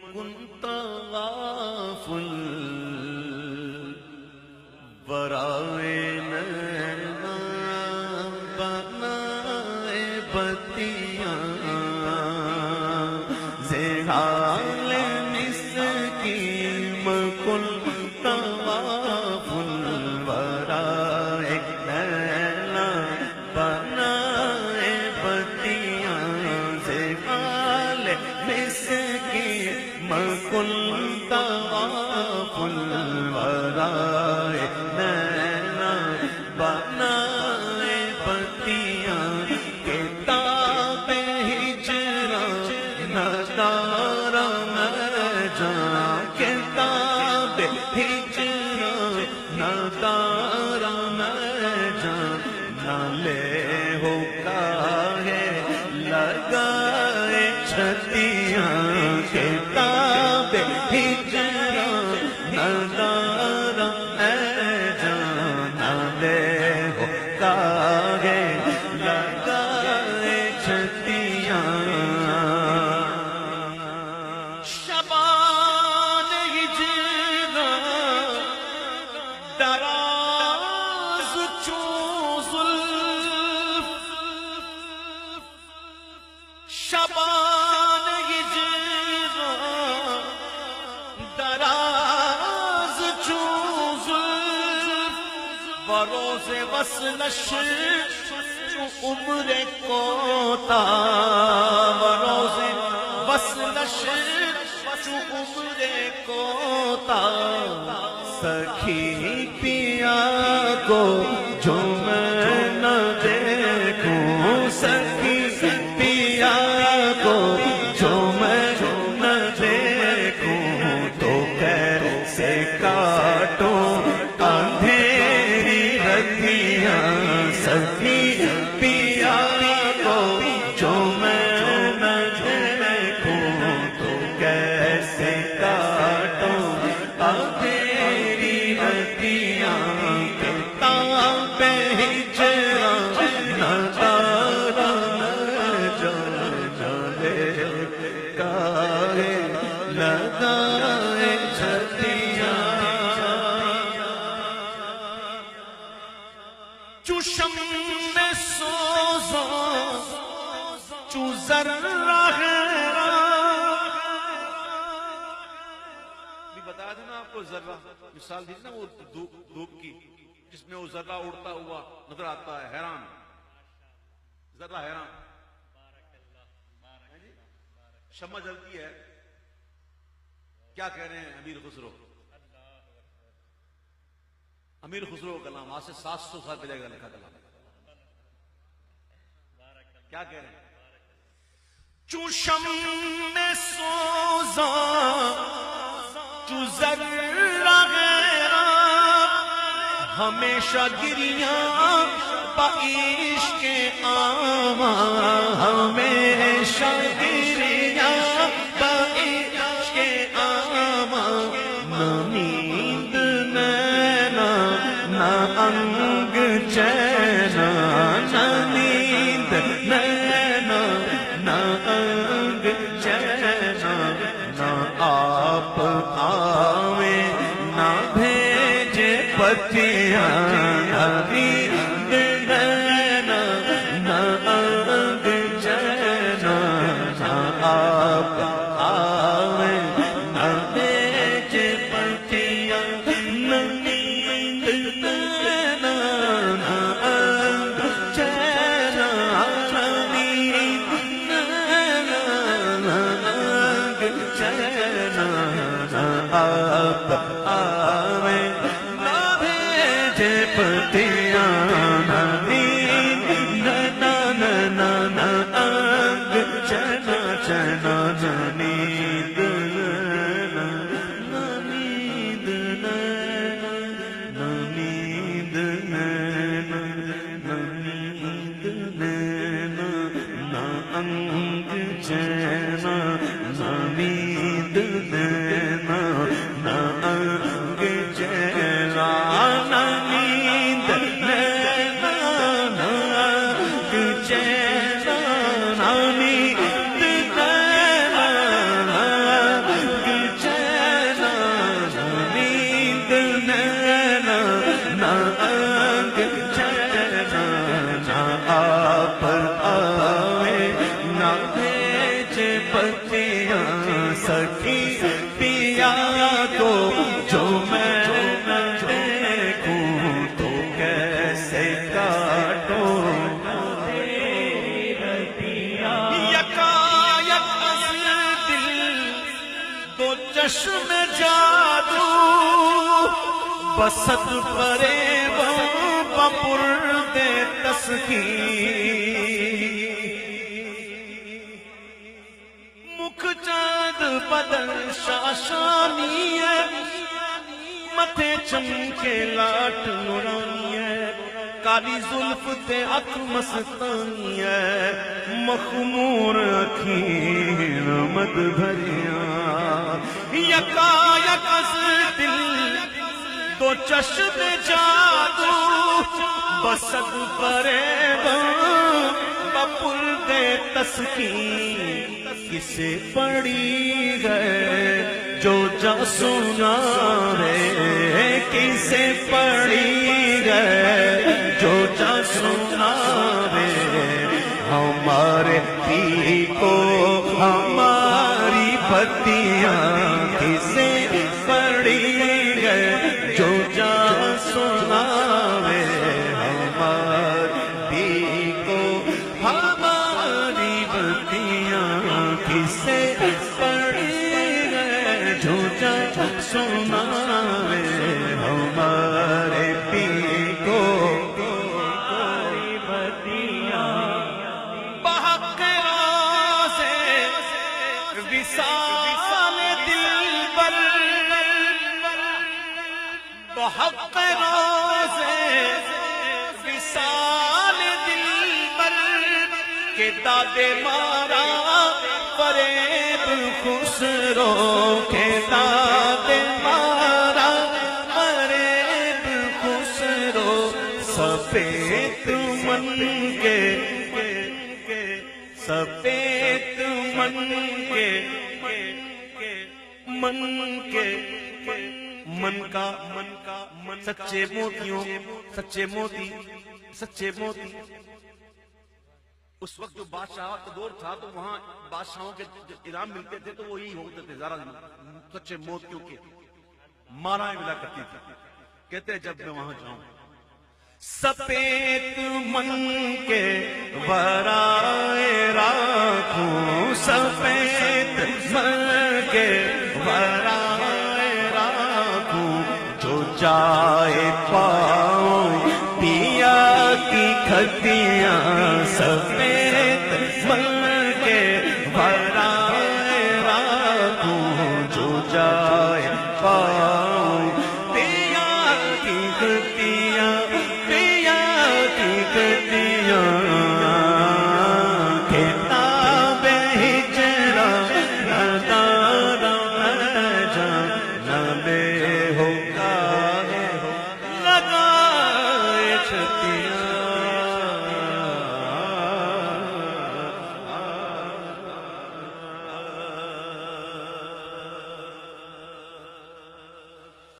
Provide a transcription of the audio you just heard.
كنت غافل برائے نینا بنائے بتیاں زحال مسکین كنت غافل برائے نینا بنائے بتیاں زحال مسکین كنت غافل برائے نینا بنائے بتیاں کتاب ہجران ندار میں جان کتاب ہجران ندار میں جان نہ لے ہو کاہے لگائے چھتیاں کتاب ہجران ندار اے جان نہ لے ہو کاہے لگائے چھتیاں شبان ہجران دراز چون زلف شبان ہجران دراز چون زلف بروز وصلش چو عمر کوتا بروز وصلش چو عمر کوتا سخی پیا کو جو میں نہ دیکھوں سخی پیا کو جو میں نہ دیکھوں تو کیسے کاٹوں اندھیری رتیاں سخی پیا کو جو میں نہ دیکھوں تو کیسے کاٹوں اندھیری رتیاں کتاب ہجران ندار میں جان لے کاہے لگائے چھتیاں چو شمع سوزاں چو ذرہ بتایا تھا نا آپ کو ذرہ مثال دی نا وہ دھوپ کی جس میں وہ ذرہ اڑتا ہوا نظر آتا ہے حیران ذرہ حیران شمع جلتی ہے کیا کہہ رہے ہیں امیر خسرو امیر خسرو کا کلام آج سے 700 سال پہلے کا لکھا کلام کیا کہہ رہے ہیں چو شمع سوزاں چو ذرہ غیران ہمیشہ گریاں با عشق آواں ہمیشہ گریاں با عشق آواں نہ نیند نینا نہ انگ چینا نہ نیند نینا نہ انگ چینا نہ آپ آوے نہ بھیجے پتیاں نہ نیند نینا چشم جادو بسط پرے بپر دے تسکین مکھ چاند بدن شاشانی ہے متھے چمکے لاٹ نورانی ہے کالی زلف تے اکھ مستانی ہے مخمور اکھیں رحمت بھریاں یکا یکس دل تو چشم جادو بسد پرے بپر دے تسکین کسے پڑی گئے جو جا سنا رے کسے پڑی گئے جو جا سنا رے ہمارے پی کو ہماری بتیاں کسے پڑی گئے جو جا سنا رے ہمارے پی کو ہماری بتیاں کسے پڑی گئے جو جا سنا رے ہمارے پی کو ہماری بتیاں بحق راز وصال دلبر بحق راز وصال دلبر کہ دادے مارا فریب خسرو کے دادے مارا فریب خسرو سفید من کے سفید من کے من کا سچے موتیوں سچے موتی اس وقت جو بادشاہ کا دور تھا تو وہاں بادشاہوں کے انعام ملتے تھے تو وہی ہوتے تھے ذرا سچے موتیوں کے مارائیں ملا کرتی تھی کہتے جب میں وہاں جاؤں سفید من کے ورائے راکھوں سفید من کے ورائے راکھوں جو جائے پاؤں پیا کی کھتیاں سفید